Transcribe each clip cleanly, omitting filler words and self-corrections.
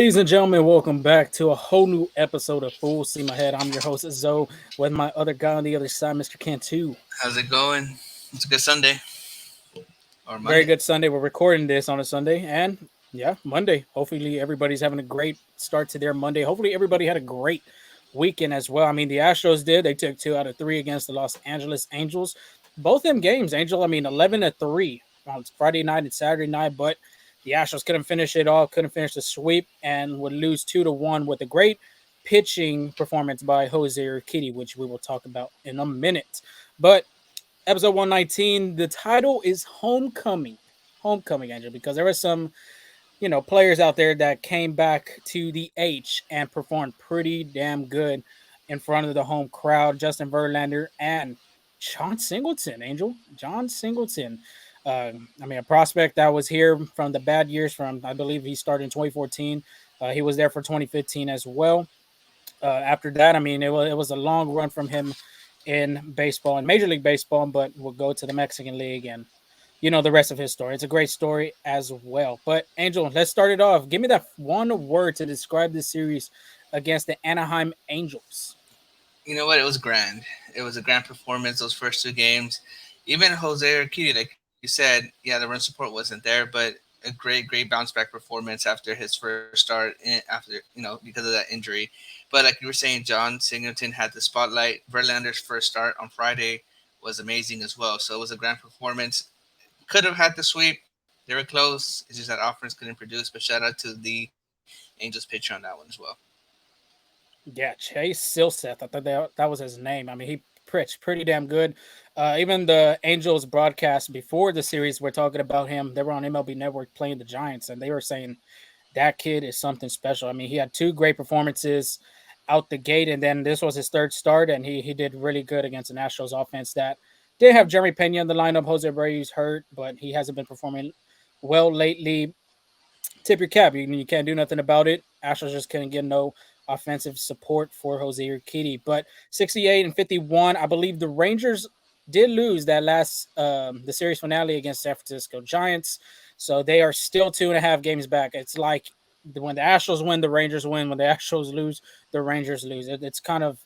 Ladies and gentlemen, welcome back to a whole new episode of Full Steam Ahead. I'm your host, Zoe, with my other guy on the other side, Mr. Cantu. How's it going? It's a good Sunday or Very Monday. good Sunday. We're recording this on a Sunday, and yeah, Monday. Hopefully, everybody's having a great start to their Monday. Hopefully, everybody had a great weekend as well. I mean, the Astros did. They took 2 out of 3 against the Los Angeles Angels. Both them games, Angel. I mean, 11-3 on Friday night and Saturday night, but the Astros couldn't finish it all. Couldn't finish the sweep, and would lose 2-1 with a great pitching performance by Jose Urquidy, which we will talk about in a minute. But episode 119, the title is Homecoming. Homecoming, Angel, because there were some, players out there that came back to the H and performed pretty damn good in front of the home crowd. Justin Verlander and John Singleton, Angel. John Singleton. I mean, a prospect that was here from the bad years from, I believe he started in 2014. He was there for 2015 as well. After that, I mean, it was a long run from him in baseball and Major League Baseball, but we'll go to the Mexican League and the rest of his story. It's a great story as well. But Angel, let's start it off. Give me that one word to describe this series against the Anaheim Angels. You know what? It was grand. It was a grand performance. Those first two games, even Jose Urquidy, like you said, yeah, the run support wasn't there, but a great bounce back performance after his first start. After because of that injury, but like you were saying, John Singleton had the spotlight. Verlander's first start on Friday was amazing as well. So it was a grand performance. Could have had the sweep. They were close. It's just that offense couldn't produce. But shout out to the Angels pitcher on that one as well. Yeah, Chase Silseth. I thought that was his name. I mean, he pitched pretty damn good. Even the Angels broadcast before the series were talking about him. They were on MLB Network playing the Giants, and they were saying that kid is something special. I mean, he had 2 great performances out the gate, and then this was his third start, and he did really good against the Astros offense that did have Jeremy Pena in the lineup. Jose Abreu's hurt, but he hasn't been performing well lately. Tip your cap. You can't do nothing about it. Astros just couldn't get no offensive support for Jose Urquidy. But 68-51, I believe the Rangers did lose that last the series finale against San Francisco Giants. So they are still 2.5 games back. It's like when the Astros win, the Rangers win. When the Astros lose, the Rangers lose. It's kind of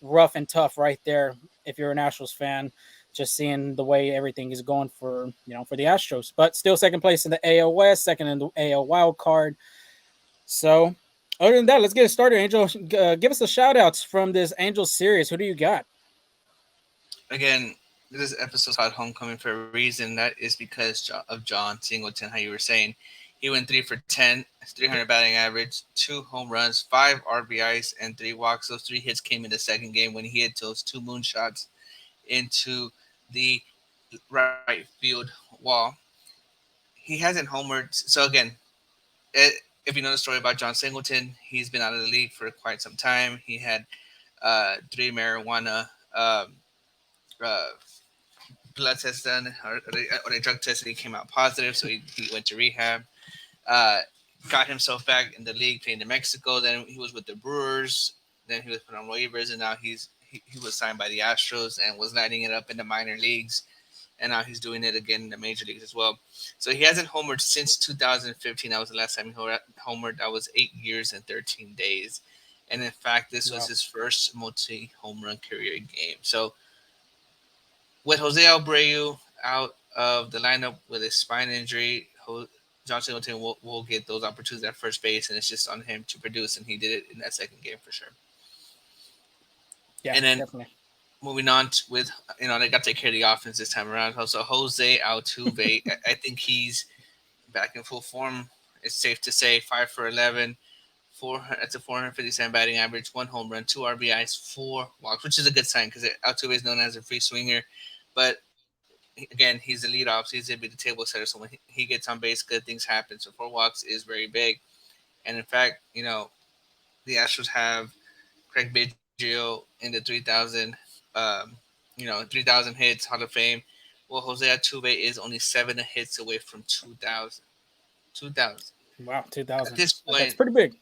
rough and tough right there if you're an Astros fan, just seeing the way everything is going for the Astros. But still second place in the AL West, second in the AL wild card. So other than that, let's get it started. Angel, give us the shout outs from this Angel series. Who do you got? Again, this episode called Homecoming for a reason. That is because of John Singleton, how you were saying. He went 3 for 10, 300 batting average, 2 home runs, 5 RBIs, and 3 walks. Those 3 hits came in the second game when he hit those 2 moonshots into the right field wall. He hasn't homered. So again, if you know the story about John Singleton, he's been out of the league for quite some time. He had 3 marijuana uh, blood tests done, or a drug test, and he came out positive. So he went to rehab. Uh, got himself back in the league, playing in Mexico. Then he was with the Brewers. Then he was put on waivers, and now he was signed by the Astros and was lighting it up in the minor leagues. And now he's doing it again in the major leagues as well. So he hasn't homered since 2015. That was the last time he homered. That was 8 years and 13 days. And in fact, this was Wow. his first multi home run career game. So with Jose Abreu out of the lineup with a spine injury, John Singleton will get those opportunities at first base, and it's just on him to produce. And he did it in that second game for sure. Yeah, And then definitely. moving on with they got to take care of the offense this time around. So Jose Altuve, I think he's back in full form. It's safe to say 5 for 11, that's a 457 batting average, 1 home run, 2 RBIs, 4 walks, which is a good sign because Altuve is known as a free swinger. But again, he's the lead off, so he's gonna be the table setter. So when he gets on base, good things happen. So 4 walks is very big. And in fact, the Astros have Craig Biggio in the 3,000, um, 3,000 hits Hall of Fame. Well, Jose Altuve is only 7 hits away from 2,000. 2,000. Wow, At 2000. this point, That's pretty big.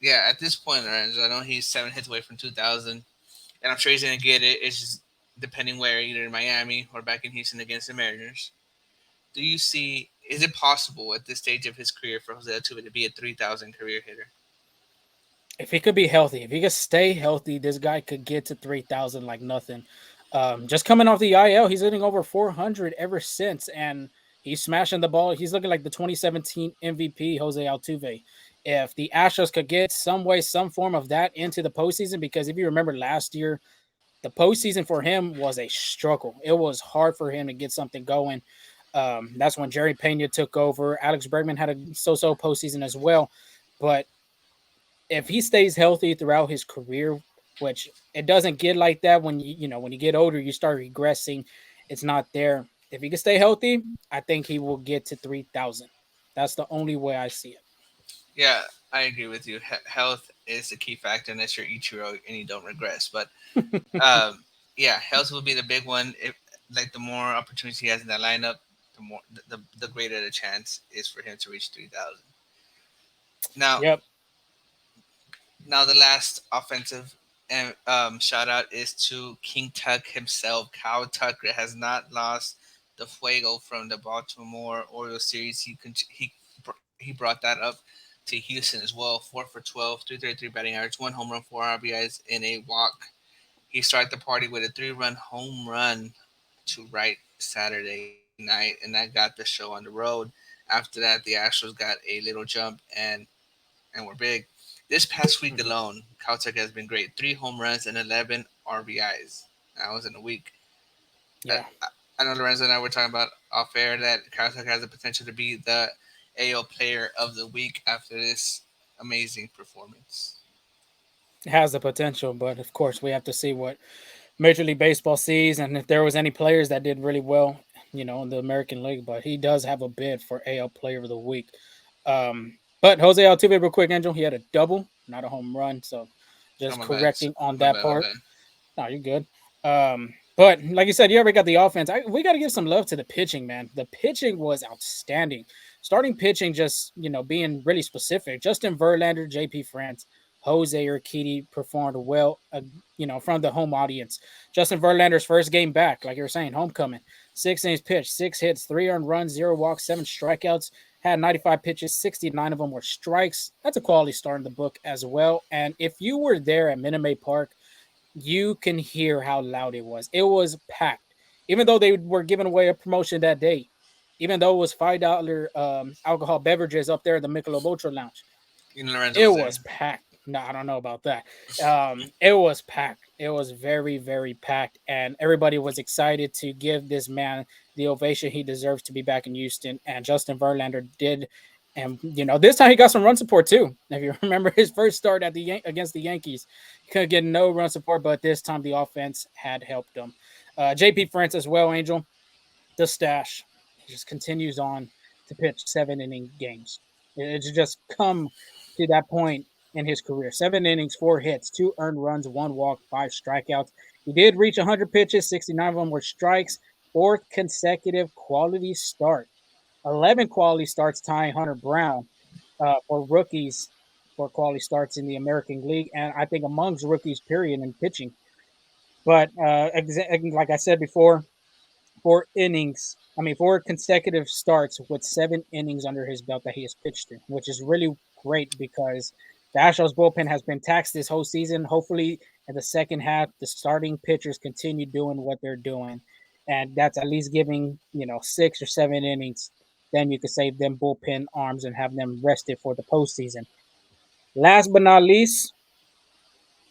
yeah, at this point, Lorenzo, I know he's 7 hits away from 2,000, and I'm sure he's gonna get it. It's just depending where, either in Miami or back in Houston against the Mariners. Do you see? Is it possible at this stage of his career for Jose Altuve to be a 3,000 career hitter? If he could be healthy, if he could stay healthy, this guy could get to 3,000 like nothing. Just coming off the IL, he's hitting over 400 ever since, and he's smashing the ball. He's looking like the 2017 MVP, Jose Altuve. If the Astros could get some way, some form of that into the postseason, because if you remember last year, the postseason for him was a struggle. It was hard for him to get something going. That's when Jerry Pena took over. Alex Bregman had a so-so postseason as well, but if he stays healthy throughout his career, which it doesn't get like that when when you get older, you start regressing. It's not there. If he can stay healthy, I think he will get to 3,000. That's the only way I see Yeah, I agree with you. Health is the key factor unless you're Ichiro and you don't regress. But it. um, yeah, health will be the big one. If like the more opportunities he has in that lineup, the greater the chance is for him to reach 3,000. Now, Yep. now the last offensive shout out is to King Tuck himself. Kyle Tucker has not lost the fuego from the Baltimore Orioles series. He brought that up to Houston as well. 4 for 12, 333 batting average, one home run, four RBIs, and a walk. He started the party with a 3-run home run to right Saturday night, and that got the show on the road. After that, the Astros got a little jump and were big. This past week Mhm. alone, Caltech has been great. 3 home runs and 11 RBIs. That was in a week. I, Yeah. I know Lorenzo and I were talking about off air that Caltech has the potential to be the AL Player of the Week after this amazing performance. It has the potential, but of course we have to see what Major League Baseball sees and if there was any players that did really well, in the American League. But he does have a bid for AL Player of the Week. But Jose Altuve, real quick, Angel, he had a double, not a home run. So Oh just my bad, correcting on my that bad, my part. bad. No, you're good. But like you said, you already got the offense. We got to give some love to the pitching, man. The pitching was outstanding. Starting pitching, just being really specific. Justin Verlander, J.P. France, Jose Urquidy performed well. From the home audience. Justin Verlander's first game back, like you were saying, homecoming. 6 innings pitched, 6 hits, 3 earned runs, 0 walks, 7 strikeouts. Had 95 pitches, 69 of them were strikes. That's a quality start in the book as well. And if you were there at Minute Maid Park, you can hear how loud it was. It was packed. Even though they were giving away a promotion that day, even though it was $5 alcohol beverages up there at the Michelob Ultra Lounge, You know Lorenzo it was there. was packed. No, I don't know about that. It was packed. It was very, very packed, and everybody was excited to give this man the ovation he deserves to be back in Houston. And Justin Verlander did, and this time he got some run support too. If you remember his first start at against the Yankees, he couldn't get no run support, but this time the offense had helped him. JP France as well, Angel, the stash. He just continues on to pitch 7 inning games. It's just come to that point in his career. 7 innings, 4 hits, 2 earned runs, 1 walk, 5 strikeouts. He did reach 100 pitches, 69 of them were strikes. Fourth consecutive quality start. 11 quality starts tying Hunter Brown for rookies for quality starts in the American League. And I think amongst rookies, period, in pitching. But like I said before, 4 innings. I mean, 4 consecutive starts with 7 innings under his belt that he has pitched in, which is really great because the Astros bullpen has been taxed this whole season. Hopefully, in the second half, the starting pitchers continue doing what they're doing, and that's at least giving 6 or 7 innings. Then you could save them bullpen arms and have them rested for the postseason. Last but not least,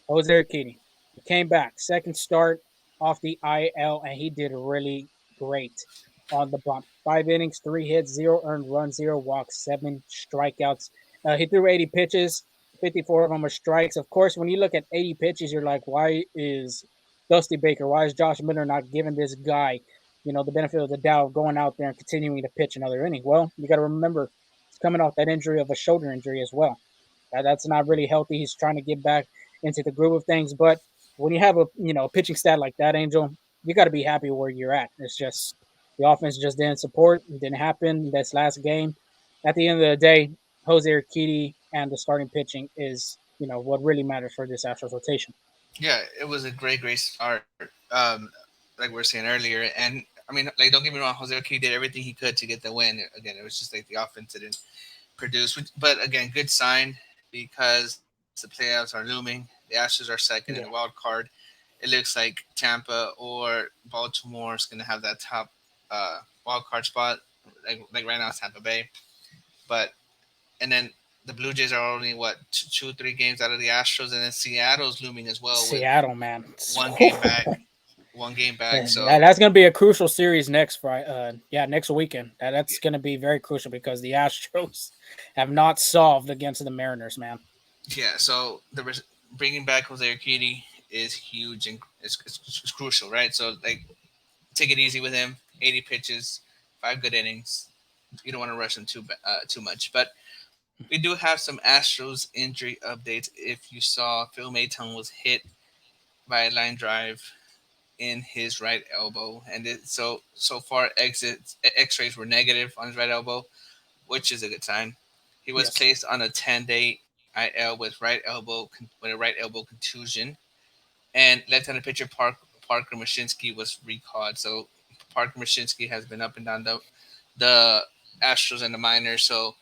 Jose Urquidy. He came back, second start off the IL, and he did really great on the bump. 5 innings, 3 hits, 0 earned runs, 0 walks, 7 strikeouts. He threw 80 pitches, 54 of them were strikes. Of course, when you look at 80 pitches, you're like, why is Dusty Baker, why is Josh Miller not giving this guy, the benefit of the doubt, going out there and continuing to pitch another inning? Well, you got to remember, he's coming off that injury of a shoulder injury as well. That's not really healthy. He's trying to get back into the groove of things. But when you have a pitching stat like that, Angel, you got to be happy where you're at. It's just the offense just didn't support. It didn't happen this last game. At the end of the day, Jose Urquidy and the starting pitching is what really matters for this Astros rotation. Yeah, it was a great start. Like we were saying earlier, and I mean, like don't get me wrong, Jose Oki did everything he could to get the win. Again, it was just like the offense didn't produce, but again, good sign because the playoffs are looming. The Astros are second in Yeah. the wild card. It looks like Tampa or Baltimore is going to have that top wild card spot. Like right now, it's Tampa Bay. But and then the Blue Jays are only what two, 3 games out of the Astros, and then Seattle's looming as well with Seattle, man. one game back. One game back. So That's going to be a crucial series next Friday. Next weekend. That's going to be very crucial because the Astros have not solved against the Mariners, man. yeah, so bringing back Jose Urquidy is huge and it's crucial, right? So like, take it easy with him. 80 pitches, 5 good innings. You don't want to rush him too much, but we do have some Astros injury updates. If you saw, Phil Maton was hit by a line drive in his right elbow, and so far X-rays were negative on his right elbow, which is a good sign. He was Yes. placed on a 10-day IL with a right elbow contusion, and left-handed pitcher Parker Mashinsky was recalled. So Parker Mashinsky has been up and down the Astros and the minors, so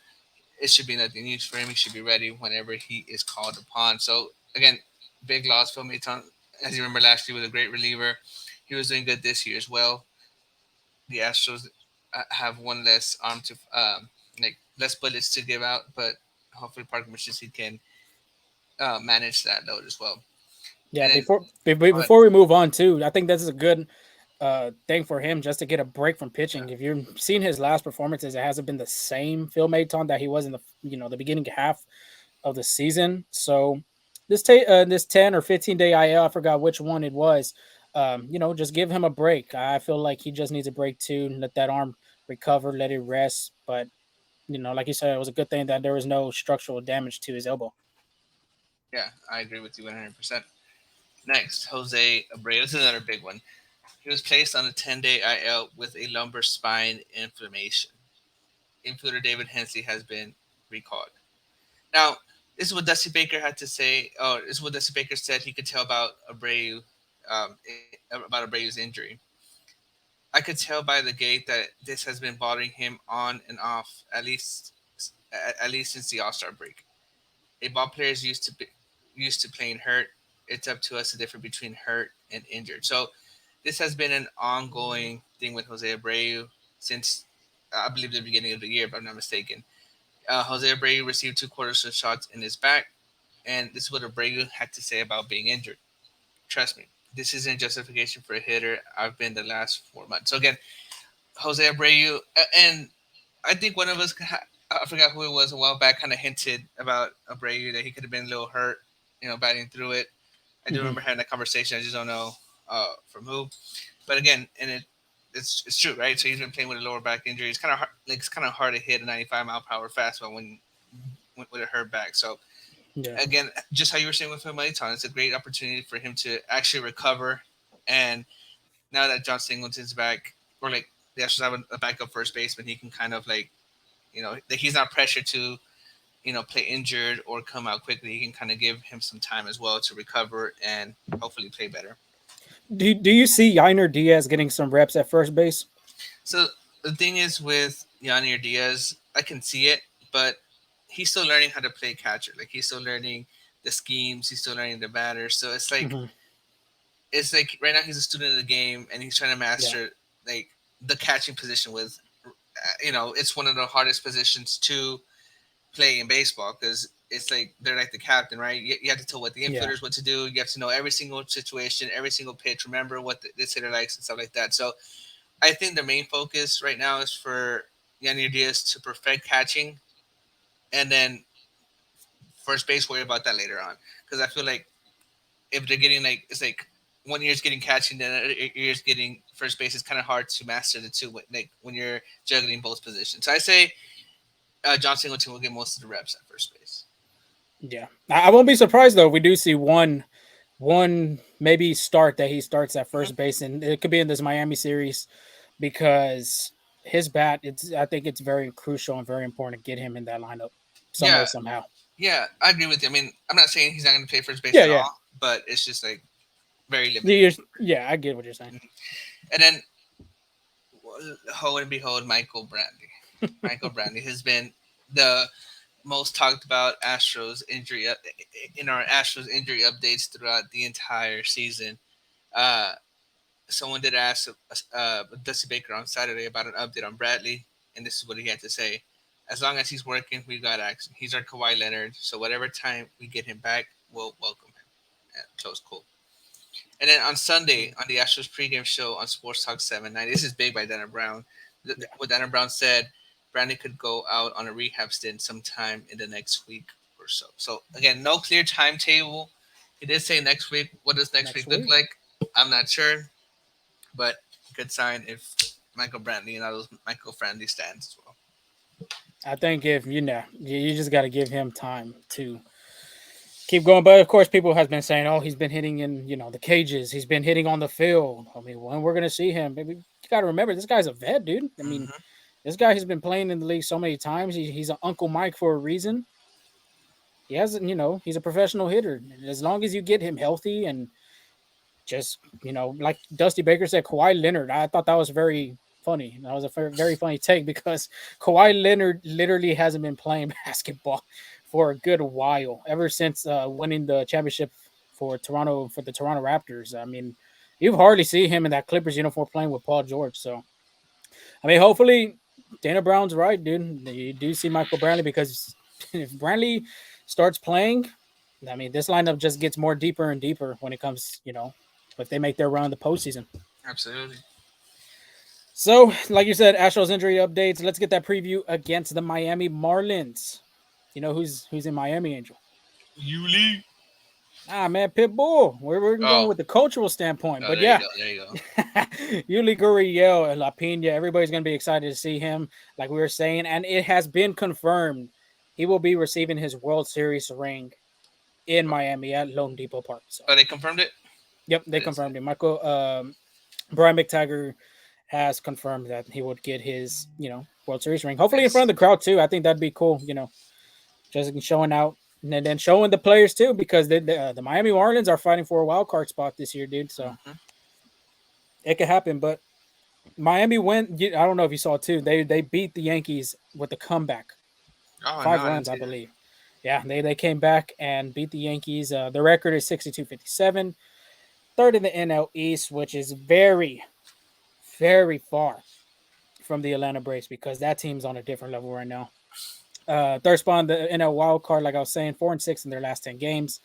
it should be nothing new for him. He should be ready whenever he is called upon. So again, big loss. Phil Maton, as you remember last year, was a great reliever. He was doing good this year as well. The Astros have one less arm to like less bullets to give out, but hopefully Parker Mashinsky can manage that load as well. Yeah, And then go before we move on too, I think this is a good thing for him just to get a break from yeah, pitching. If you've seen his last performances, it hasn't been the same Phil Maton that he was in the beginning half of the season. So this 10 or 15 day IL, I forgot which one it was. Just give him a break. I feel like he just needs a break too. Let that arm recover, let it rest. But like you said, it was a good thing that there was no structural damage to his elbow. yeah, I agree with you 100%. Next, Jose Abreu. This is another big one. He was placed on a 10-day IL with a lumbar spine inflammation. Infielder David Hensley has been recalled. Now, this is what Dusty Baker had to say. Oh, this is what Dusty Baker said he could tell about about Abreu's injury. I could tell by the gait that this has been bothering him on and off at least since the All Star break. A ball player is used to playing hurt. It's up to us to differ between hurt and injured. So this has been an ongoing thing with Jose Abreu since I believe the beginning of the year, if I'm not mistaken. Jose Abreu received 2 quarters of shots in his back, and this is what Abreu had to say about being injured. Trust me, this isn't justification for a hitter. I've been the last 4 months. So again, Jose Abreu, and I think one of us, I forgot who it was a while back, kind of hinted about Abreu that he could have been a little hurt, batting through it. I do Hmm. remember having that conversation. I just don't know from who. But again, and it's true, right? So he's been playing with a lower back injury. It's kind of hard, it's kind of hard to hit a 95-mile-per-hour fastball with a hurt back. So Yeah. again, just how you were saying with Phil Maton, it's a great opportunity for him to actually recover. And now that John Singleton's back, or like the Astros have a backup first baseman, he can kind of like, he's not pressured to, play injured or come out quickly. He can kind of give him some time as well to recover and hopefully play better. Do you see Yiner Diaz getting some reps at first base? So the thing is with Yanir Diaz, I can see it, but he's still learning how to play catcher. Like he's still learning the schemes, he's still learning the batter. So Hmm. it's like right now he's a student of the game and he's trying to Yeah. master like the catching position with it's one of the hardest positions to play in baseball because it's like they're like the captain, right? You have to tell what the Yeah. infielders what to do. You have to know every single situation, every single pitch. Remember what this hitter likes and stuff like that. So I think the main focus right now is for Yanni Diaz to perfect catching, and then first base worry about that later on. Because I feel like if they're getting like it's like one year's getting catching, then another year's getting first base. It's kind of hard to master the two. Like when you're juggling both positions. So I say John Singleton will get most of the reps at first base. Yeah. I won't be surprised though if we do see one maybe start that he starts at Mhm. first base, and it could be in this Miami series because his bat. I think it's very crucial and very important to get him in that lineup some way Yeah, somehow. yeah, I agree with you. I mean, I'm not saying he's not going to play first base Yeah, at yeah. all, but it's just like very limited. Yeah, I get what you're saying. Mhm. And then, lo and behold, Michael Brandy. Michael Brandy has been the most talked about Astros injury in our Astros injury updates throughout the entire season. Uh, Someone did ask Dusty Baker on Saturday about an update on Bradley, and this is what he had to say. As long as he's working, we got action. He's our Kawhi Leonard, so whatever time we get him back, we'll welcome him. Yeah, so it's cool. And then on Sunday, on the Astros pregame show on Sports Talk 790, this is big by Dana Brown. Yeah. What Dana Brown said, Brandon could go out on a rehab stint sometime in the next week or so. So, again, no clear timetable. He did say next week. What does next Next week look week. like? I'm not sure, but good sign if Michael Brantley and all those Michael Brantley stands as well. I think if you just got to give him time to keep going. But of course, people has been saying, "Oh, he's been hitting in the cages. He's been hitting on the field." I mean, when we're gonna see him? Maybe you got to remember this guy's a vet, dude. I mean, Mm-hmm. this guy has been playing in the league so many times. He's an Uncle Mike for a reason. He hasn't, he's a professional hitter. And as long as you get him healthy and just, like Dusty Baker said, Kawhi Leonard. I thought that was very funny. That was a very funny take because Kawhi Leonard literally hasn't been playing basketball for a good while, ever since winning the championship for the Toronto Raptors. I mean, you've hardly see him in that Clippers uniform playing with Paul George. So, I mean, hopefully Dana Brown's right, dude. You do see Michael Brantley because if Brantley starts playing, I mean, this lineup just gets more deeper and deeper when it comes, if they make their run in the postseason. Absolutely. So, like you said, Astros injury updates. Let's get that preview against the Miami Marlins. You know who's in Miami, Angel? Yuli. Ah, man, Pitbull. We're going Oh, with the cultural standpoint, oh, but there you yeah, go. There you go. Yuli Gurriel and La Pina. Everybody's going to be excited to see him, like we were saying, and it has been confirmed he will be receiving his World Series ring in Miami at Lone Depot Park. So, Oh, they confirmed it. yep, I they didn't see confirmed it. it. Brian McTaggart has confirmed that he would get his, World Series ring. Hopefully in front Nice. of the crowd too. I think that'd be cool. Just showing out and then showing the players too, because the Miami Marlins are fighting for a wild card spot this year, dude. So Mm-hmm. it could happen. But Miami went. I don't know if you saw it too. They beat the Yankees with a comeback, Oh no, five I didn't runs, I see that. believe. Yeah, they came back and beat the Yankees. The record is 62-57, third in the NL East, which is very, very far from the Atlanta Braves because that team's on a different level right now. Third spot in the NL wild card, like I was saying, 4-6 in their last 10 games.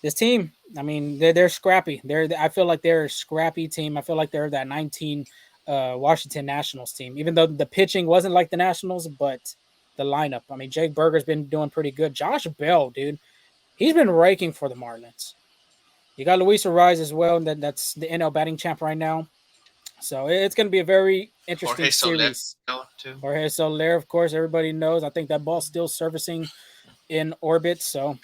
This team, I mean, they're scrappy. I feel like they're a scrappy team. I feel like they're that 19 Washington Nationals team. Even though the pitching wasn't like the Nationals, but the lineup. I mean, Jake Berger's been doing pretty good. Josh Bell, dude, he's been raking for the Marlins. You got Luis Ariz as well. That's the NL batting champ right now. So it's going to be a very interesting Jorge Soler series. too. Jorge Soler, of course, everybody knows. I think that ball's still surfacing in orbit. So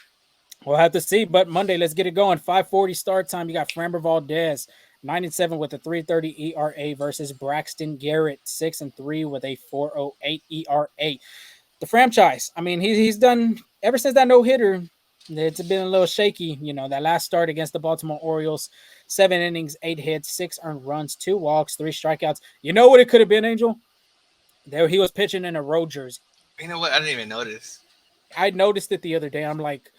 we'll have to see. But Monday, let's get it going. 5:40 start time. You got Framber Valdez, 9-7 with a 3.30 ERA versus Braxton Garrett, 6-3 with a 4.08 ERA. The franchise. I mean, he's done ever since that no hitter. It's been a little shaky. That last start against the Baltimore Orioles, 7 innings, 8 hits, 6 earned runs, 2 walks, 3 strikeouts. You know what it could have been, Angel? There he was pitching in a road jersey. You know what? I didn't even notice. I noticed it the other day. I'm like,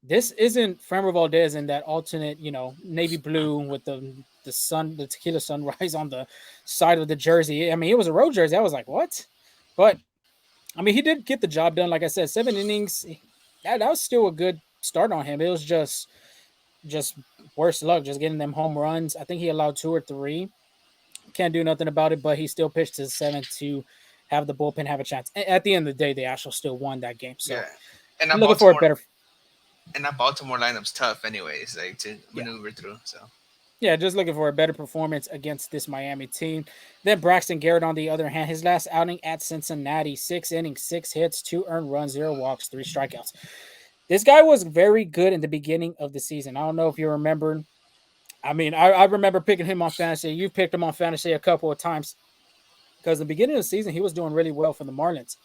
this isn't Framber Valdez in that alternate, navy blue with the tequila sunrise on the side of the jersey. I mean, it was a road jersey. I was like, what? But I mean, he did get the job done. Like I said, 7 innings. That was still a good start on him. It was just worse luck, just getting them home runs. I think he allowed 2 or 3. Can't do nothing about it, but he still pitched to the 7th to have the bullpen have a chance. At the end of the day, the Astros still won that game. So Yeah, and that looking for a Baltimore better, and that Baltimore lineup's tough, anyways. Like to yeah. maneuver through. So Yeah, just looking for a better performance against this Miami team. Then Braxton Garrett, on the other hand, his last outing at Cincinnati, 6 innings, 6 hits, 2 earned runs, 0 walks, 3 strikeouts. This guy was very good in the beginning of the season. I don't know if you remember. I mean, I remember picking him on fantasy. You picked him on fantasy a couple of times because the beginning of the season he was doing really well for the Marlins.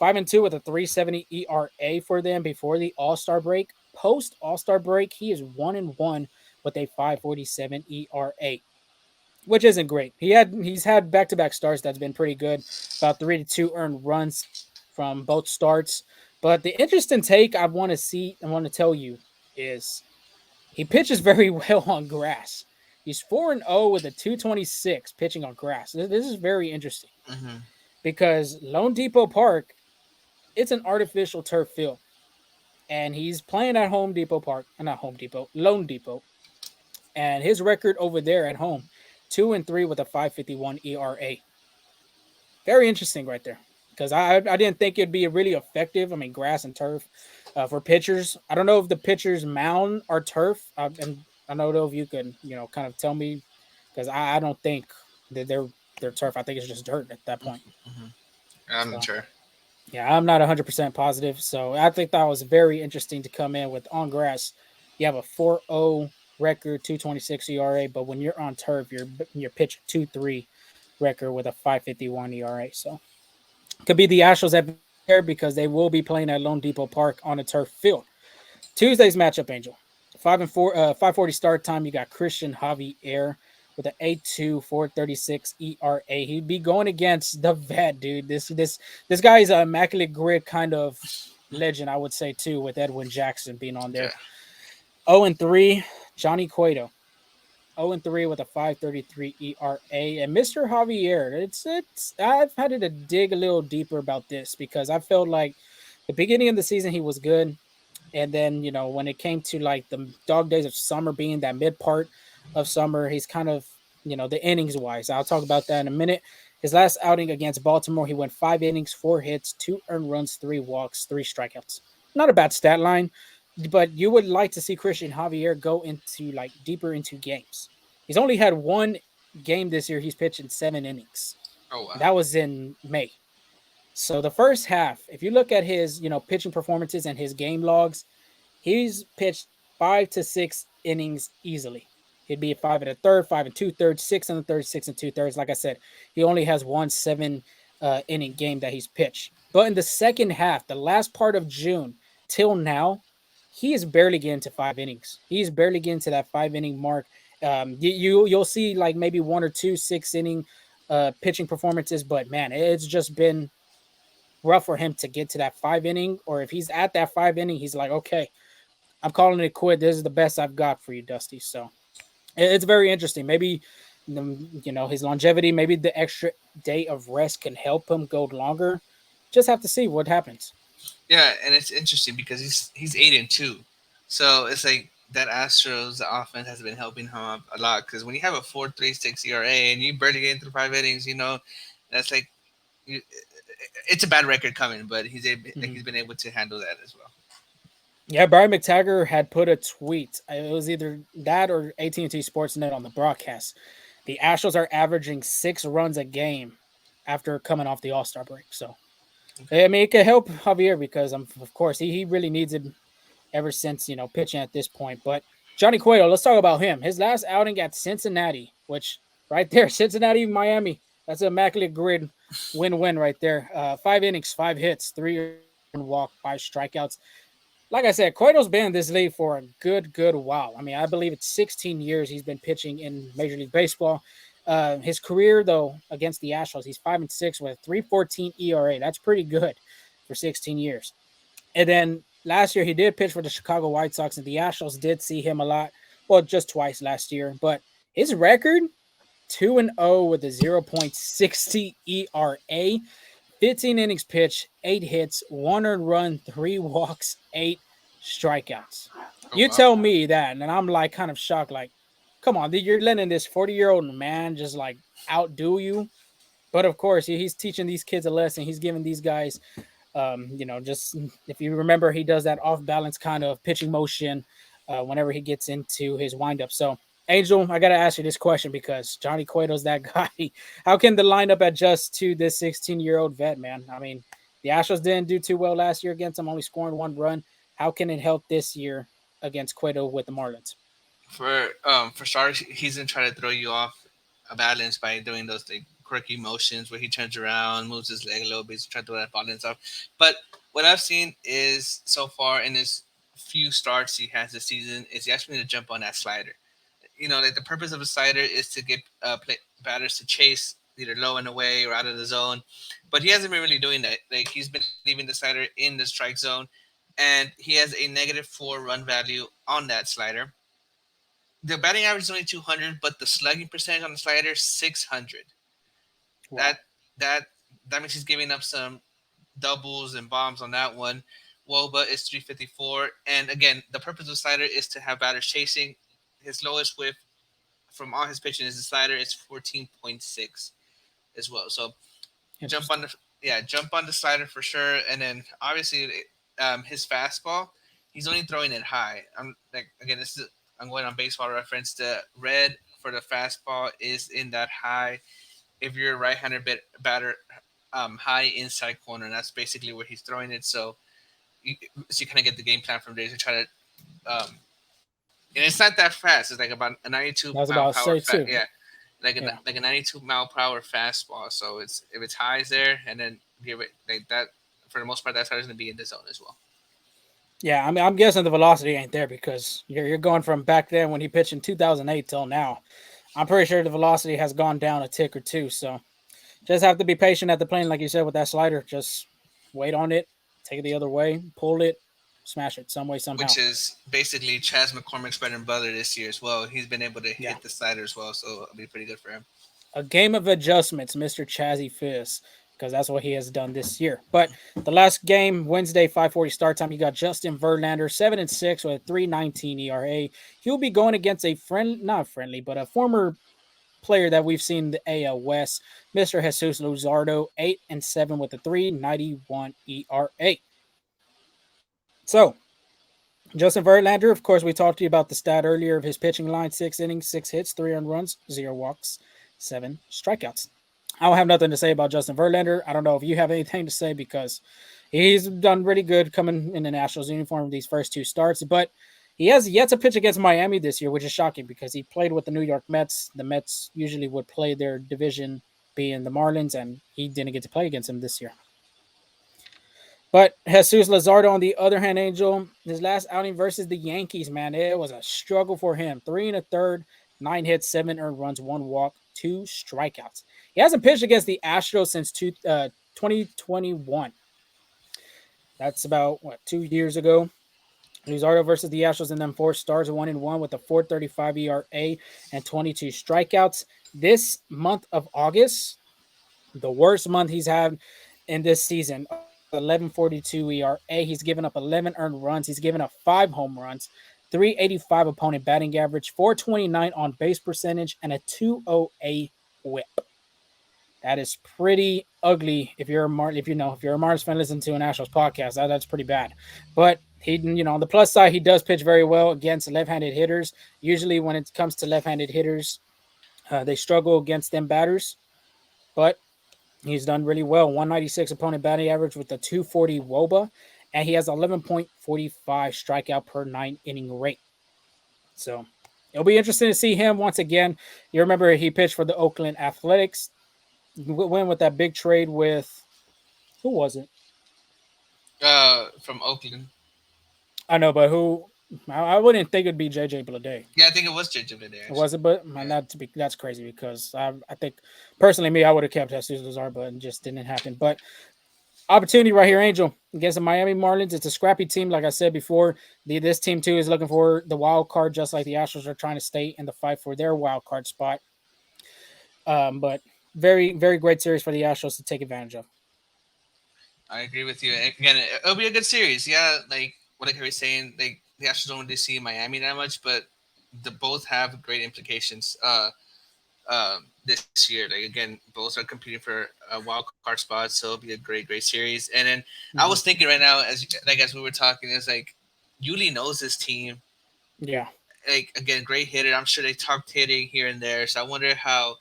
5-2 with a 3.70 ERA for them before the All Star break. Post All Star break, he is 1-1 with a 5.47 ERA, which isn't great. He's had back to back starts that's been pretty good. About 3 to 2 earned runs from both starts. But the interesting take I want to tell you is he pitches very well on grass. He's 4-0 with a 226 pitching on grass. This is very interesting Hmm. because Lone Depot Park, it's an artificial turf field. And he's playing at Home Depot Park, not Home Depot, Lone Depot. And his record over there at home, 2-3 with a 5.51 ERA. Very interesting right there. Because I didn't think it'd be really effective. I mean, grass and turf for pitchers. I don't know if the pitchers mound or turf, and I don't know if you can kind of tell me because I don't think that they're turf. I think it's just dirt at that point. Hmm. I'm not So sure. yeah, I'm not 100% positive. So I think that was very interesting to come in with on grass. You have a 4-0 record, 226 ERA, but when you're on turf, you're pitching 2-3 record with a 5.51 ERA. So could be the Astros advantage there because they will be playing at Lone Depot Park on a turf field. Tuesday's matchup, Angel. 5-4, 5:40 start time. You got Christian Javier with an 8.2, 4.36 ERA. He'd be going against the vet, dude. This guy is an immaculate grid kind of legend, I would say too, with Edwin Jackson being on Yeah. there. 0-3, Johnny Cueto. 0-3 with a 5.33 ERA. And Mr. Javier, it's I've had to dig a little deeper about this because I felt like the beginning of the season he was good. And then, when it came to like the dog days of summer being that mid part of summer, he's kind of, the innings wise. I'll talk about that in a minute. His last outing against Baltimore, he went 5 innings, 4 hits, 2 earned runs, 3 walks, 3 strikeouts. Not a bad stat line, but you would like to see Christian Javier go into like deeper into games. He's only had one game this year. He's pitched in 7 innings. Oh wow. That was in May. So the first half, if you look at his, pitching performances and his game logs, he's pitched 5 to 6 innings easily. He'd be a 5 and a third, 5 and 2/3, 6 and a third, 6 and 2/3. Like I said, he only has one 7 inning game that he's pitched. But in the second half, the last part of June till now, he is barely getting to 5 innings. He's barely getting to that 5 inning mark. You'll see like maybe one or two 6 inning pitching performances, but man, it's just been rough for him to get to that 5 inning. Or if he's at that 5 inning, he's like, okay, I'm calling it quit. This is the best I've got for you, Dusty. So it's very interesting. Maybe his longevity, maybe the extra day of rest can help him go longer. Just have to see what happens. Yeah, and it's interesting because he's 8-2, so it's like that Astros offense has been helping him up a lot. Because when you have a 4.36 ERA and you barely get through 5 innings, that's like you, it's a bad record coming, but Mhm. he's been able to handle that as well. Yeah, Brian McTaggart had put a tweet. It was either that or AT&T Sportsnet on the broadcast. The Astros are averaging 6 runs a game after coming off the All Star break. So Okay. I mean, it could help Javier because of course he really needs it ever since pitching at this point. But Johnny Cueto, let's talk about him. His last outing at Cincinnati, which right there, Cincinnati, Miami, that's an immaculate grid win-win right there. 5 innings, 5 hits, 3 walk, 5 strikeouts. Like I said, Cueto's been in this league for a good while. I mean, I believe it's 16 years he's been pitching in Major League Baseball. His career though against the Astros, he's 5-6 with a 3.14 ERA. That's pretty good for 16 years. And then last year he did pitch for the Chicago White Sox, and the Astros did see him a lot. Well, just twice last year. But his record 2-0 with a 0.60 ERA, 15 innings pitched, 8 hits, 1 earned run, 3 walks, 8 strikeouts. Oh You wow. tell me that, and I'm like kind of shocked. Like, come on, you're letting this 40-year-old man just like outdo you. But of course, he's teaching these kids a lesson. He's giving these guys just if you remember, he does that off balance kind of pitching motion whenever he gets into his windup. So, Angel, I got to ask you this question because Johnny Cueto's that guy. How can the lineup adjust to this 16-year-old vet, man? I mean, the Astros didn't do too well last year against him, only scoring 1 run. How can it help this year against Cueto with the Marlins? For starters, he's gonna try to throw you off a balance by doing those like quirky motions where he turns around, moves his leg a little bit, to try to throw that balance off. But what I've seen is so far in his few starts he has this season is he actually to jump on that slider. Like the purpose of a slider is to get batters to chase either low and away or out of the zone. But he hasn't been really doing that. Like he's been leaving the slider in the strike zone, and he has a -4 run value on that slider. The batting average is only 200, but the slugging percentage on the slider 600. Wow. That that that means he's giving up some doubles and bombs on that one. Woba is 354, and again, the purpose of the slider is to have batters chasing. His lowest whip from all his pitching is the slider. It's 14.6 as well. So jump on Interesting. the jump on the slider for sure, and then obviously his fastball. He's only throwing it high. I'm like again, I'm going on baseball reference. The red for the fastball is in that high. If you're a right-handed batter, high inside corner, and that's basically where he's throwing it. So you kind of get the game plan from there to try to and it's not that fast. It's like about a 92 I was mile about to power. say too. Yeah, Yeah. like a 92 mile per hour fastball. So it's if it's high there, and then give it like that. For the most part, that's how it's going to be in the zone as well. Yeah, I mean, I'm guessing the velocity ain't there because you're going from back then when he pitched in 2008 till now. I'm pretty sure the velocity has gone down a tick or two. So just have to be patient at the plane, like you said, with that slider. Just wait on it, take it the other way, pull it, smash it some way somehow. Which is basically Chaz McCormick's bread and butter this year as well. He's been able to Yeah, hit the slider as well, so it'll be pretty good for him. a game of adjustments, Mr. Chazzy Fizz, because that's what he has done this year. But the last game, Wednesday, 5:40 start time, you got Justin Verlander, 7-6 with a 3.19 ERA. He'll be going against a not friendly, but a former player that we've seen in the AL West, Mr. Jesus Luzardo, 8-7 with a 3.91 ERA. So Justin Verlander, of course, we talked to you about the stat earlier of his pitching line: 6 innings, 6 hits, 3 earned runs, 0 walks, 7 strikeouts. I don't have nothing to say about Justin Verlander. I don't know if you have anything to say because he's done really good coming in the Nationals uniform these first two starts, but he has yet to pitch against Miami this year, which is shocking because he played with the New York Mets. The Mets usually would play their division being the Marlins, and he didn't get to play against him this year. But Jesus Lazardo, on the other hand, Angel, his last outing versus the Yankees, man, it was a struggle for him. 3 1/3, 9 hits, 7 earned runs, 1 walk, 2 strikeouts. He hasn't pitched against the Astros since 2021. That's about, 2 years ago. Luzardo versus the Astros in them 4 starts, 1-1 with a 4.35 ERA and 22 strikeouts. This month of August, the worst month he's had in this season. 11.42 ERA. He's given up 11 earned runs. He's given up 5 home runs, 385 opponent batting average, 429 on base percentage, and a 208 whip. That is pretty ugly. If you're a if you're a Marlins fan, listen to an Astros podcast. That's pretty bad. But he, on the plus side, he does pitch very well against left-handed hitters. Usually, when it comes to left-handed hitters, they struggle against them batters. But he's done really well. 196 opponent batting average with a 240 WOBA, and he has 11.45 strikeout per 9 inning rate. So it'll be interesting to see him once again. You remember he pitched for the Oakland Athletics, went with that big trade with who was it? From Oakland. I know, but who? I wouldn't think it'd be JJ Bleday. Yeah, I think it was JJ today actually. Was it? But man, Yeah. that's crazy because I think personally me I would have kept Jesus Lazar, but it just didn't happen. But opportunity right here, Angel, against the Miami Marlins. It's a scrappy team, like I said before. This team too is looking for the wild card, just like the Astros are trying to stay in the fight for their wild card spot. But very, very great series for the Astros to take advantage of. I agree with you. Again, it'll be a good series. Yeah, like what I was saying, like the Astros don't really see Miami that much, but the both have great implications. This year, like again, both are competing for a wild card spot, so it'll be a great series. And then I was Mm-hmm. thinking right now, as we were talking, is like Yuli knows his team. Yeah, Like again, great hitter. I'm sure they talked hitting here and there. So I wonder how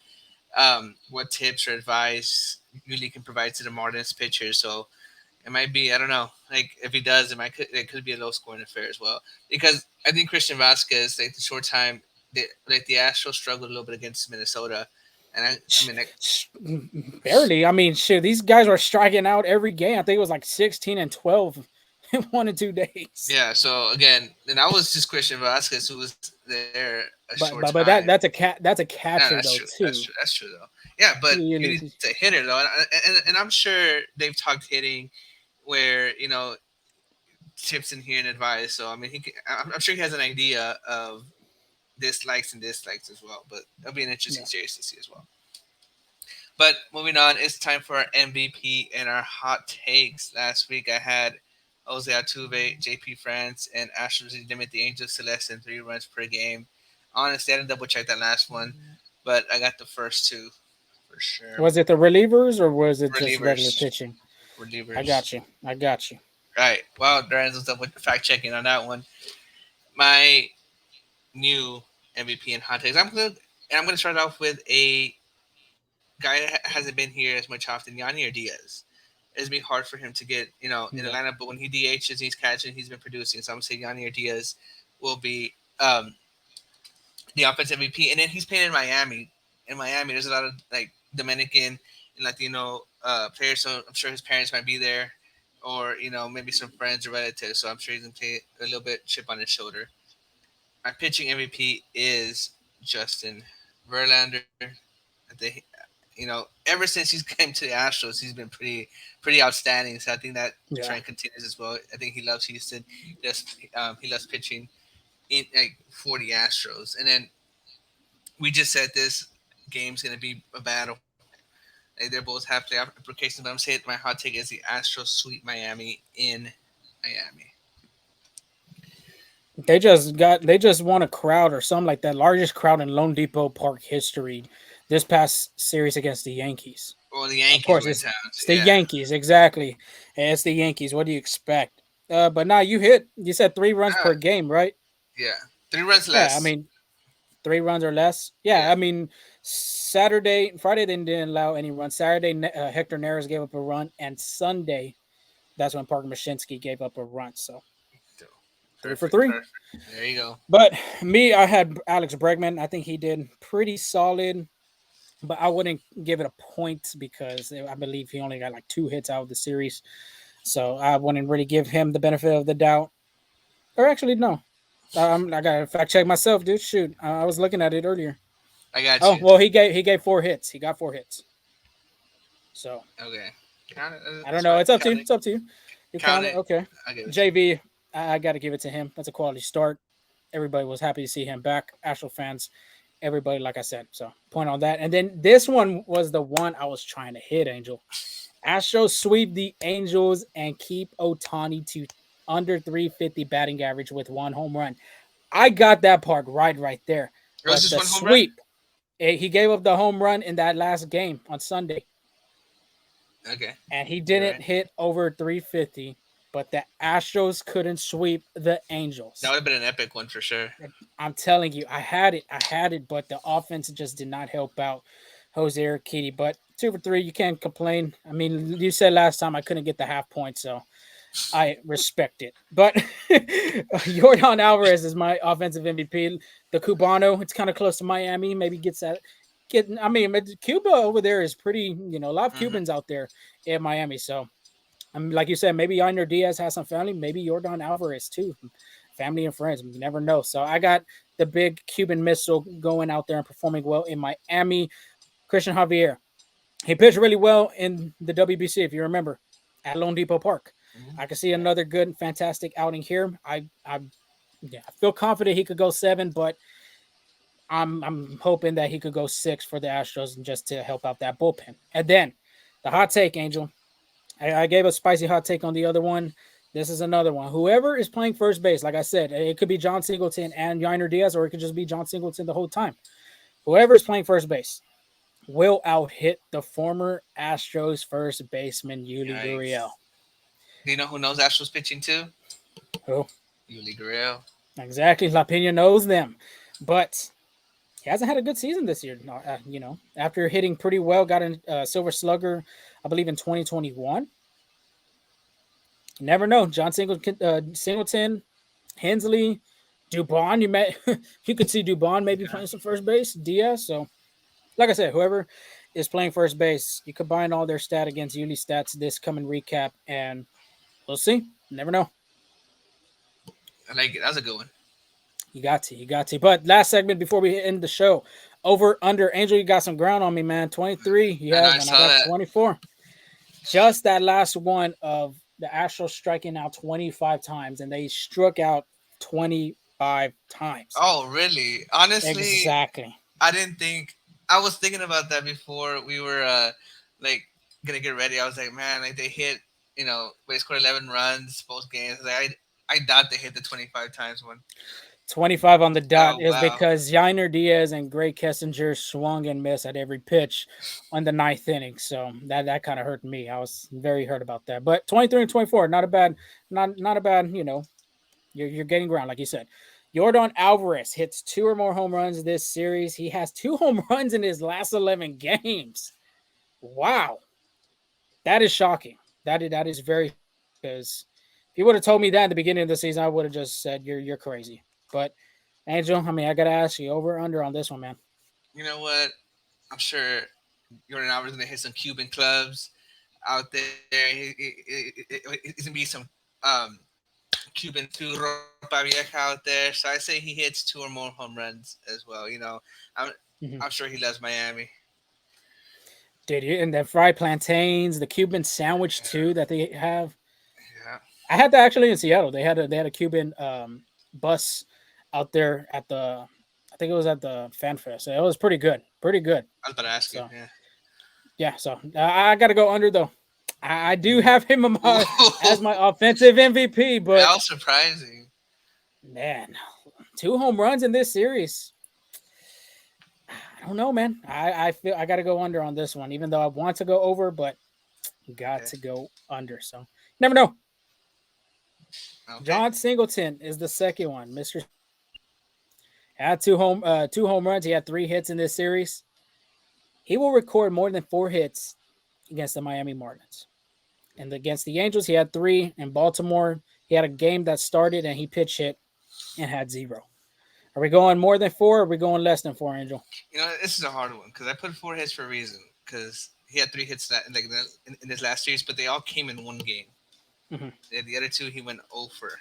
what tips or advice Yuli can provide to the Marlins pitchers. So it might be, I don't know, like if he does, it could be a low scoring affair as well. Because I think Christian Vasquez, like the short time, like the Astros struggled a little bit against Minnesota, and I mean, like, barely. I mean, shit, these guys were striking out every game. I think it was like 16-12 in 1 and 2 days. yeah. So again, and that was just Christian Vasquez who was there. a But short but but that time. that's a Yeah, catcher that's though true. That's too. true. That's true though. Yeah, but You you need need to hit it though, and I'm sure they've talked hitting, where tips in here and advice. So I mean, I'm sure he has an idea of dislikes and dislikes as well. But that'll be an interesting yeah. series to see as well. But moving on, it's time for our MVP and our hot takes. Last week I had Jose Altuve, JP France, and Astros limit the Angels to less than 3 runs per game. Honestly, I didn't double check that last one, but I got the first two for sure. Was it the relievers or was it just regular Relievers, pitching? I relievers. got you. I got you. Right. Well, Lorenzo's double fact checking on that one. My new MVP and hot takes. I'm gonna start off with a guy that hasn't been here as much often, Yanni or Diaz. It's been hard for him to get, in the Yeah. lineup, but when he DHs and he's catching, he's been producing. So I'm gonna say Yanni or Diaz will be the offensive MVP. And then he's playing in Miami. In Miami, there's a lot of like Dominican and Latino players, so I'm sure his parents might be there, or maybe some friends or relatives. So I'm sure he's gonna take a little bit chip on his shoulder. My pitching MVP is Justin Verlander. I think ever since he's came to the Astros, he's been pretty outstanding. So I think that Yeah. trend continues as well. I think he loves Houston. He loves pitching in like for the Astros. And then we just said this game's gonna be a battle. Like they're both have playoff implications, but I'm saying my hot take is the Astros sweep Miami in Miami. They just won a crowd or something like that, largest crowd in Lone Depot Park history this past series against the Yankees. Well, the Of Yankees course, were in town. it's So the yeah, Yankees, exactly. And it's the Yankees. What do you expect? But now you said 3 runs uh, per game, right? yeah, 3 runs Yeah, I less. mean 3 runs or less. Yeah, Yeah, I mean Friday they didn't allow any runs. Saturday, Hector Neris gave up a run, and Sunday, that's when Parker Mashinsky gave up a run. So so, three for perfect, three. perfect. There you go. But me, I had Alex Bregman. I think he did pretty solid, but I wouldn't give it a point because I believe he only got like 2 hits out of the series. So I wouldn't really give him the benefit of the doubt. Or actually, no. I gotta fact check myself, dude. Shoot, I was looking at it earlier. I got Oh you. well, he gave 4 hits. He got 4 hits. So Okay, count it. I don't That's know. fine. It's up to you. Count it. It's up to you. You Count count it. it. Okay. I give it to you. JV, I got to give it to him. That's a quality start. Everybody was happy to see him back. Astro fans, everybody, like I said. So point on that. And then this one was the one I was trying to hit, Angel. Astros sweep the Angels and keep Otani to under 350 batting average with 1 home run. I got that part right there. It was But just the one home run. sweep, he gave up the home run in that last game on Sunday, Okay, and he you're didn't right. hit over 350. But the Astros couldn't sweep the That Angels. would have been an epic one for sure. I'm telling you, I had it. I had it, but the offense just did not help out Jose Urquidy. But 2 for 3, you can't complain. I mean, you said last time I couldn't get the half point, so I respect it. But Jordan Alvarez is my offensive MVP. The Cubano, it's kind of close to Miami. Maybe gets that. I mean, Cuba over there is pretty. A lot of Hmm. Cubans out there in Miami. So, I mean, like you said, maybe Yonder Diaz has some family. Maybe Jordan Alvarez too, family and friends. You never know. So I got the big Cuban missile going out there and performing well in Miami. Christian Javier, he pitched really well in the WBC, if you remember, at Lone Depot Park. Hmm. I can see Yeah. another good, fantastic outing here. Yeah, I feel confident he could go 7, but I'm hoping that he could go 6 for the Astros and just to help out that bullpen. And then the hot take, Angel. I gave a spicy hot take on the other one. This is another one. Whoever is playing first base, like I said, it could be John Singleton and Yiner Diaz, or it could just be John Singleton the whole time. Whoever is playing first base will out hit the former Astros first baseman Yuli Gurriel. Yikes. Do you know who knows Astros pitching too? Who? Yuli Gurriel. Exactly. La Pena knows them. But he hasn't had a good season this year. After hitting pretty well, got a Silver Slugger, I believe, in 2021. You never know. Singleton, Hensley, Dubon. You could see Dubon maybe Yeah. playing some first base. Diaz. So, like I said, whoever is playing first base, you combine all their stat against Yuli stats this coming recap, and we'll see. Never know. I like it. That was a good one. You got to. But last segment before we end the show, over under Angel, you got some ground on me, man. 23 you And have, I and I saw got that. 24. Just that last one of the Astros striking out 25 times, and they struck out 25 times. Oh, really? Honestly, Exactly. I didn't think. I was thinking about that before we were like gonna get ready. I was like, man, like they hit, they scored 11 runs both games. Like I doubt they hit the 25 times one. 25 on the dot Oh is wow. because Yainer Diaz and Gray Kessinger swung and missed at every pitch on the ninth inning. So that kind of hurt me. I was very hurt about that. But 23 and 24, not a bad, not a bad, you're getting ground, like you said. Yordan Alvarez hits 2 or more home runs this series. He has 2 home runs in his last 11 games. Wow. That is shocking. That is very, because if you would have told me that at the beginning of the season, I would have just said you're crazy. But Angel, I mean, I gotta ask you, over or under on this one, man. You know what? I'm sure Jordan Alvarez gonna hit some Cuban clubs out there. He's gonna be some um, Cuban food ropa vieja out there. So I say he hits 2 or more home runs as well. I'm Mhm. I'm sure he loves Miami. Did you? And the fried plantains, the Cuban sandwich too that they have. Yeah, I had that actually in Seattle. They had a Cuban bus out there at the, I think it was at the Fan Fest. It was pretty good, pretty good. I was about to ask you. So Yeah. yeah, so I got to go under though. I do have him as Ooh. my offensive MVP, That but was surprising. man, 2 home runs in this series. I don't know, man. I feel I got to go under on this one, even though I want to go over, but got Okay. to go under. So never know. Okay. John Singleton is the second one. Mister had two home runs. He had 3 hits in this series. He will record more than 4 hits against the Miami Marlins. And against the Angels, he had 3. In Baltimore, he had a game that started and he pitch hit and had 0. Are we going more than 4? Or are we going less than 4, Angel? This is a hard one because I put 4 hits for a reason. Because he had 3 hits in his last series, but they all came in one game. Mm-hmm. The other 2 he went over.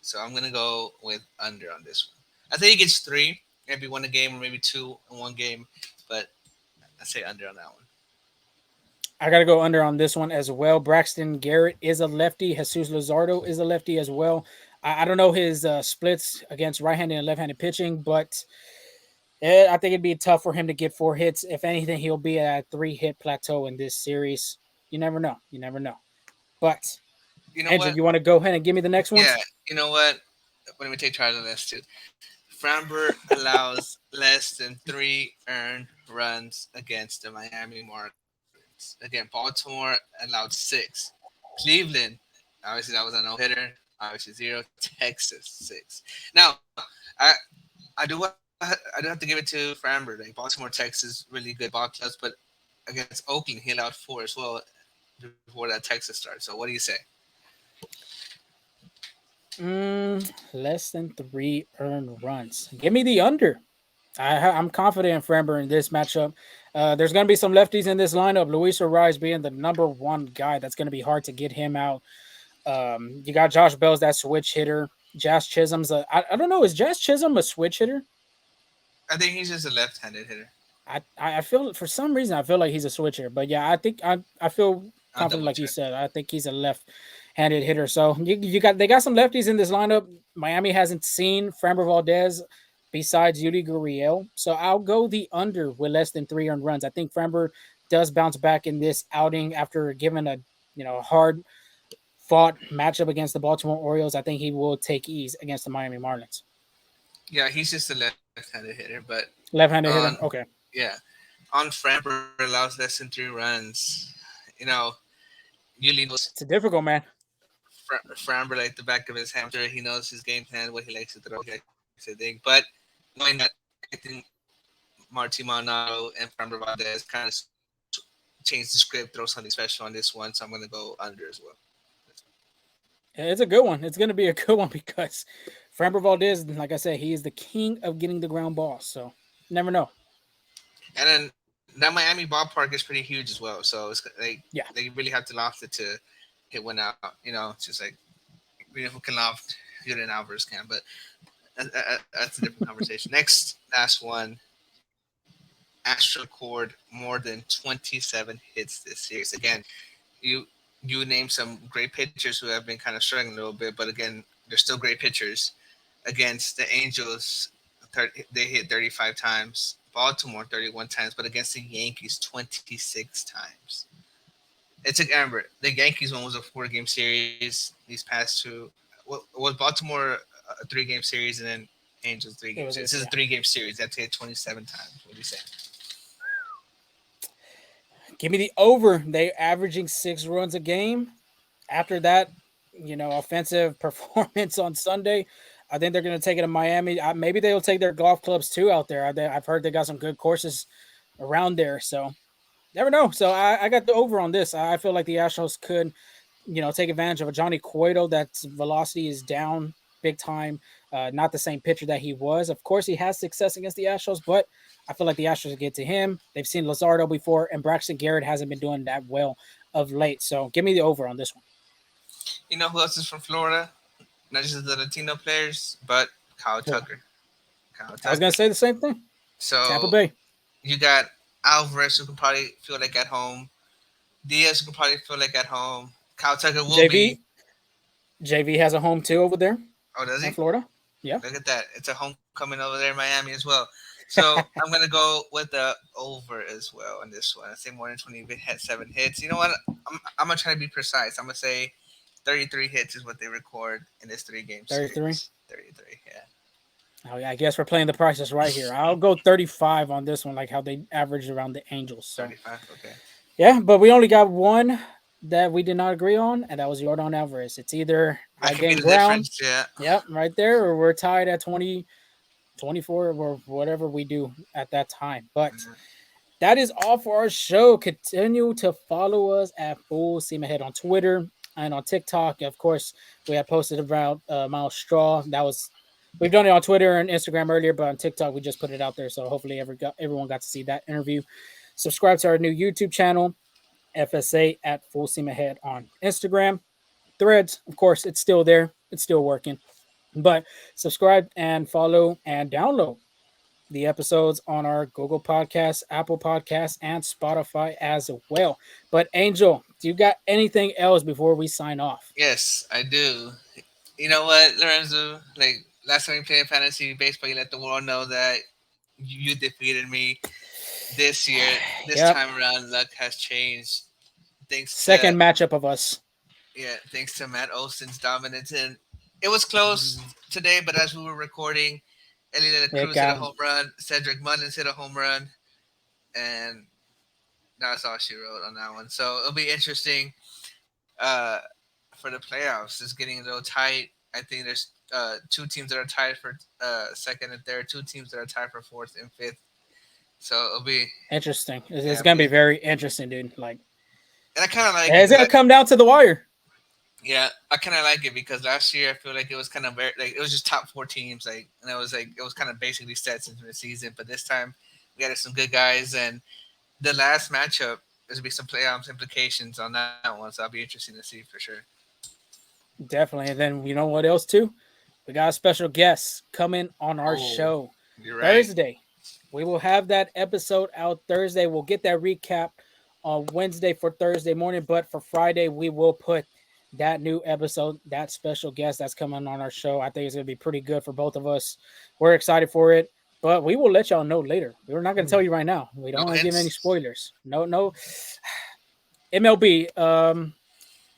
So I'm gonna go with under on this one. I think he gets 3, maybe 1 a game or maybe 2 in one game, but I say under on that one. I got to go under on this one as well. Braxton Garrett is a lefty. Jesus Luzardo is a lefty as well. I don't know his splits against right-handed and left-handed pitching, but I think it'd be tough for him to get 4 hits. If anything, he'll be at a 3-hit plateau in this series. You never know. You never know. But You know Andrew, what? you want to go ahead and give me the next Yeah, ones? you know what? Let me take charge of this too. Framber allows less than 3 earned runs against the Miami Marlins. Again, Baltimore allowed 6. Cleveland, obviously that was a no hitter. Obviously 0. Texas 6. Now, I I do have to give it to Framber. Like Baltimore, Texas, really good ball clubs, but against Oakland he allowed 4 as well before that Texas start. So what do you say? Less than 3 earned runs. Give me the under. I'm confident in Framber in this matchup. There's going to be some lefties in this lineup. Luis Ariz being the number one guy. That's going to be hard to get him out. You got Josh Bell's that switch hitter. Jazz Chisholm's I don't know. Is Jazz Chisholm a switch hitter? I think he's just a left-handed hitter. I feel for some reason I feel like he's a switcher, but yeah, I think I feel I'll confident, double like you check. said. I think he's a left-handed hitter. So they got some lefties in this lineup. Miami hasn't seen Framber Valdez besides Yuli Gurriel, so I'll go the under with less than 3 earned runs. I think Framber does bounce back in this outing after giving a hard fought matchup against the Baltimore Orioles. I think he will take ease against the Miami Marlins. Yeah, he's just a left-handed hitter, but Left-handed on hitter. Okay, yeah, on Framber allows less than 3 runs. You know, Yuli knows it's a difficult man. Framber like the back of his hand. Sure, he knows his game plan, what he likes to throw, he likes to think. But knowing that, I think Marty Maldonado and Framber Valdez kind of change the script, throw something special on this one. So I'm going to go under as well. It's a good one. It's going to be a good one because Framber Valdez, like I said, he is the king of getting the ground ball. So never know. And then that Miami ballpark is pretty huge as well. So it's like Yeah. they really have to loft it to hit one out. It's just like who can loft Julian Alvarez can. But That's a different conversation. Next, last one. Astro scored more than 27 hits this series. Again, you you name some great pitchers who have been kind of struggling a little bit, but again, they're still great pitchers. Against the Angels, they hit 35 times. Baltimore 31 times, but against the Yankees 26 times. It's a remember the Yankees one was a 4 game series. These past two, well, was Baltimore a 3 game series, and then Angels 3 game It was series. This is a yeah. 3 game series. That's hit 27 times. What do you say? Give me the over. They averaging 6 runs a game. After that, offensive performance on Sunday, I think they're going to take it to Miami. Maybe they'll take their golf clubs too out there. I've heard they got some good courses around there. So never know. So I got the over on this. I feel like the Astros could, take advantage of a Johnny Cueto that's velocity is down big time. Not the same pitcher that he was. Of course, he has success against the Astros, but I feel like the Astros get to him. They've seen Luzardo before, and Braxton Garrett hasn't been doing that well of late. So give me the over on this one. You know who else is from Florida? Not just the Latino players, but Kyle Cool. Tucker. Kyle I was Tucker. going to say the same thing. Tampa So Bay. you got Alvarez, who can probably feel like at home. Diaz, who can probably feel like at home. Kyle Tucker will be. JV has a home too over there Oh, does in he? Florida. Yeah. Look at that. It's a homecoming over there in Miami as well. So I'm gonna go with the over as well on this one. I say more than 20 had 7 hits. You know what? I'm gonna try to be precise. I'm gonna say 33 hits is what they record in this 3 game 33. series. 33, yeah. Oh, yeah, I guess we're playing the prices right here. I'll go 35 on this one, like how they averaged around the Angels. So 35, okay. yeah, but we only got one that we did not agree on, and that was Yordan Alvarez. It's either That I could be gain the ground, difference, yeah. yep, right there, or we're tied at 20, 24, or whatever we do at that time. But that is all for our show. Continue to follow us at Full Steam Ahead on Twitter and on TikTok. Of course, we had posted about Miles Straw. We've done it on Twitter and Instagram earlier, but on TikTok we just put it out there. So hopefully everyone got to see that interview. Subscribe to our new YouTube channel, FSA at Full Steam Ahead on Instagram. Threads, of course, it's still there. It's still working. But subscribe and follow and download the episodes on our Google Podcasts, Apple Podcasts, and Spotify as well. But Angel, do you got anything else before we sign off? Yes, I do. You know what, Lorenzo? Like last time we played fantasy baseball, you let the world know that you defeated me. This year, this Yep. time around, luck has changed. Thanks to Second matchup of us. thanks to Matt Olson's dominance, and it was close today. But as we were recording, Ellie It Cruz hit a got home run. Cedric Mullins hit a home run, and that's all she wrote on that one. So it'll be interesting uh, for the playoffs. It's getting a little tight. I think there's 2 teams that are tied for second and third, 2 teams that are tied for fourth and fifth. So it'll be interesting. It's gonna be very interesting, dude. Like, and I kind of like it's gonna come down to the wire. Yeah, I kind of like it because last year I feel like it was kind of very like it was just top 4 teams, and it was kind of basically set since the season. But this time we had some good guys, and the last matchup there's gonna be some playoffs implications on that one, so that'll be interesting to see for sure. Definitely. And then you know what else too? We got a special guest coming on our show You're right. Thursday. We will have that episode out Thursday. We'll get that recap on Wednesday for Thursday morning, but for Friday we will put that new episode, that special guest that's coming on our show. I think it's going to be pretty good for both of us. We're excited for it, but we will let y'all know later. We're not going to tell you right now. We don't want to give any spoilers. No. MLB,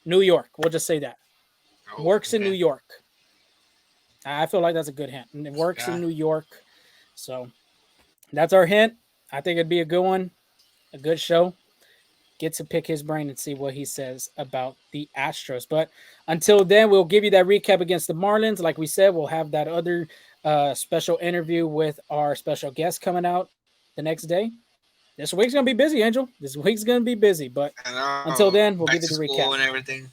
New York. We'll just say that. Works in New York. I feel like that's a good hint. It works in New York. So that's our hint. I think it'd be a good one, a good show. Get to pick his brain and see what he says about the Astros. But until then, we'll give you that recap against the Marlins. Like we said, we'll have that other special interview with our special guest coming out the next day. This week's going to be busy, Angel. This week's going to be busy. But until then, we'll give you the recap. And everything.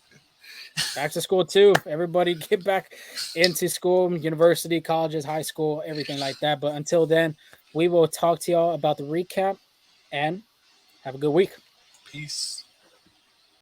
Back to school, too. Everybody get back into school, university, colleges, high school, everything like that. But until then, we will talk to y'all about the recap and have a good week. Peace.